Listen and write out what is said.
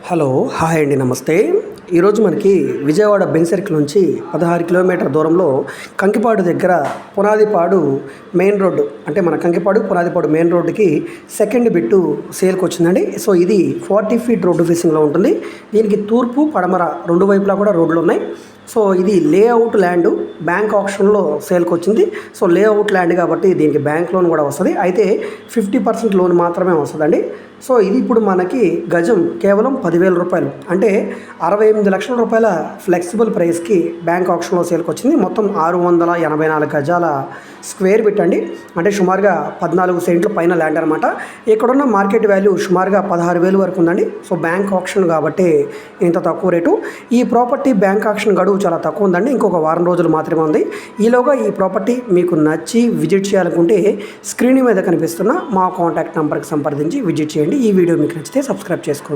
Hello hi అండి నమస్తే. ఈరోజు మనకి విజయవాడ బెంజ్ సర్కిల్ నుంచి 16 కిలోమీటర్ దూరంలో కంకిపాడు దగ్గర పునాదిపాడు మెయిన్ రోడ్డు అంటే మన కంకిపాడు పునాదిపాడు మెయిన్ రోడ్డుకి సెకండ్ బిట్టు సేల్కి వచ్చిందండి. సో ఇది 40 ఫీట్ రోడ్డు ఫేసింగ్లో ఉంటుంది. దీనికి తూర్పు పడమర రెండు వైపులా కూడా రోడ్లు ఉన్నాయి. సో ఇది లేఅవుట్ ల్యాండ్ బ్యాంక్ ఆప్షన్లో సేల్కి వచ్చింది. సో లేఅవుట్ ల్యాండ్ కాబట్టి దీనికి బ్యాంక్ లోన్ కూడా వస్తుంది. అయితే 50% లోన్ మాత్రమే వస్తుందండి. సో ఇది ఇప్పుడు మనకి గజం కేవలం 10,000 రూపాయలు అంటే 68 లక్షల రూపాయల ఫ్లెక్సిబుల్ ప్రైస్కి బ్యాంక్ ఆప్షన్లో సేల్కి వచ్చింది. మొత్తం 684 గజాల స్క్వేర్ బిట్ అండి. అంటే సుమారుగా 14 సెంట్ల పైన ల్యాండ్ అనమాట. ఇక్కడున్న మార్కెట్ వాల్యూ సుమారుగా 16,000 వరకు ఉందండి. సో బ్యాంక్ ఆప్షన్ కాబట్టి ఇంత తక్కువ రేటు. ఈ ప్రాపర్టీ బ్యాంక్ ఆప్షన్ గడువు చాలా తక్కువ ఉందండి. ఇంకొక వారం రోజులు మాత్రమే ఉంది. ఈలోగా ఈ ప్రాపర్టీ మీకు నచ్చి విజిట్ చేయాలనుకుంటే స్క్రీన్ మీద కనిపిస్తున్న మా కాంటాక్ట్ నెంబర్కి సంప్రదించి విజిట్ చేయండి. ఈ వీడియో మీకు నచ్చితే సబ్స్క్రైబ్ చేసుకోండి.